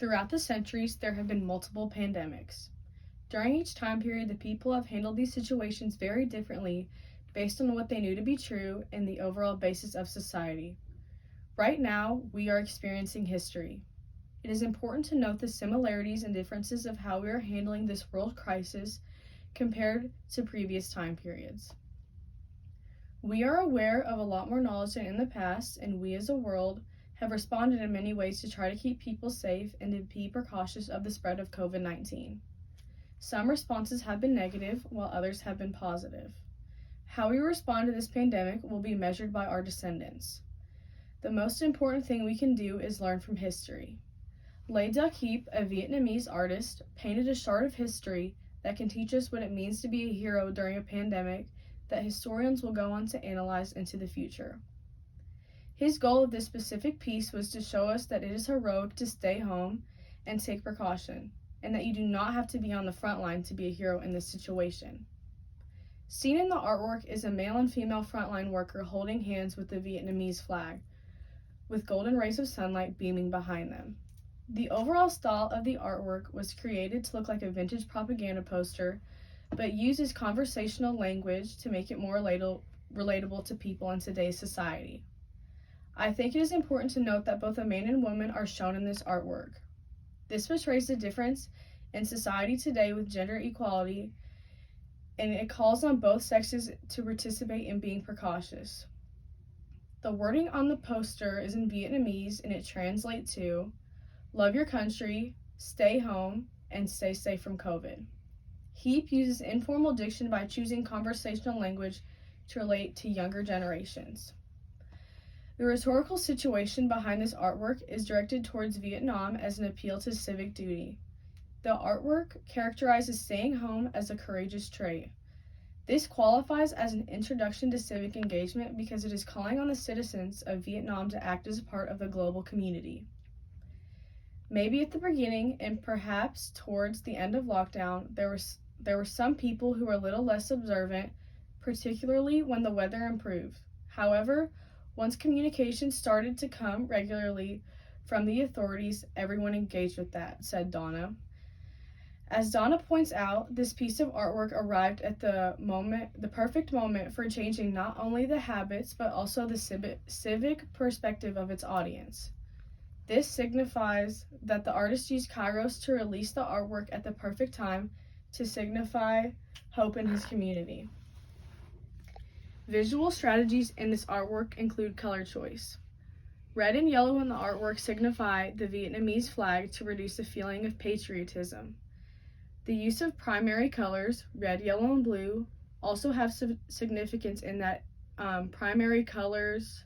Throughout the centuries, there have been multiple pandemics. During each time period, the people have handled these situations very differently based on what they knew to be true and the overall basis of society. Right now, we are experiencing history. It is important to note the similarities and differences of how we are handling this world crisis compared to previous time periods. We are aware of a lot more knowledge than in the past, and we as a world have responded in many ways to try to keep people safe and to be precautious of the spread of COVID-19. Some responses have been negative, while others have been positive. How we respond to this pandemic will be measured by our descendants. The most important thing we can do is learn from history. Le Duc Heap, a Vietnamese artist, painted a shard of history that can teach us what it means to be a hero during a pandemic that historians will go on to analyze into the future. His goal of this specific piece was to show us that it is heroic to stay home and take precaution, and that you do not have to be on the front line to be a hero in this situation. Seen in the artwork is a male and female frontline worker holding hands with the Vietnamese flag, with golden rays of sunlight beaming behind them. The overall style of the artwork was created to look like a vintage propaganda poster, but uses conversational language to make it more relatable to people in today's society. I think it is important to note that both a man and woman are shown in this artwork. This portrays the difference in society today with gender equality, and it calls on both sexes to participate in being precautious. The wording on the poster is in Vietnamese, and it translates to, "Love your country, stay home, and stay safe from COVID." Heap uses informal diction by choosing conversational language to relate to younger generations. The rhetorical situation behind this artwork is directed towards Vietnam as an appeal to civic duty. The artwork characterizes staying home as a courageous trait. This qualifies as an introduction to civic engagement because it is calling on the citizens of Vietnam to act as a part of the global community. Maybe at the beginning and perhaps towards the end of lockdown, there were some people who were a little less observant, particularly when the weather improved. However, once communication started to come regularly from the authorities, everyone engaged with that, said Donna. As Donna points out, this piece of artwork arrived at the perfect moment for changing not only the habits, but also the civic perspective of its audience. This signifies that the artist used Kairos to release the artwork at the perfect time to signify hope in his community. Visual strategies in this artwork include color choice. Red and yellow in the artwork signify the Vietnamese flag to reduce the feeling of patriotism. The use of primary colors, red, yellow, and blue, also have significance in that primary colors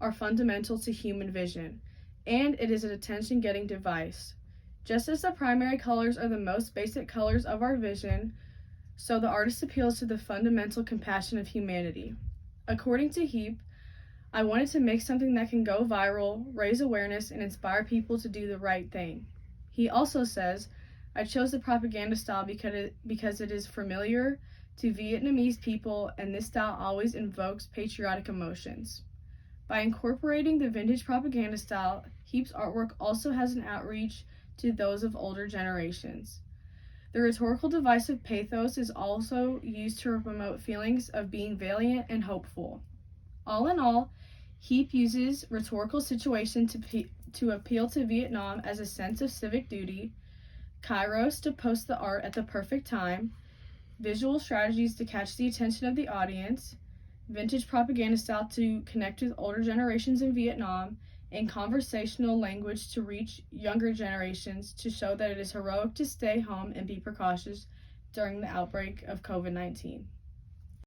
are fundamental to human vision, and it is an attention-getting device. Just as the primary colors are the most basic colors of our vision, so the artist appeals to the fundamental compassion of humanity. According to Heap, I wanted to make something that can go viral, raise awareness, and inspire people to do the right thing. He also says, I chose the propaganda style because it is familiar to Vietnamese people, and this style always invokes patriotic emotions. By incorporating the vintage propaganda style, Heap's artwork also has an outreach to those of older generations. The rhetorical device of pathos is also used to promote feelings of being valiant and hopeful. All in all, Heap uses rhetorical situation to appeal to Vietnam as a sense of civic duty, Kairos to post the art at the perfect time, visual strategies to catch the attention of the audience, vintage propaganda style to connect with older generations in Vietnam, and conversational language to reach younger generations to show that it is heroic to stay home and be precautious during the outbreak of COVID-19.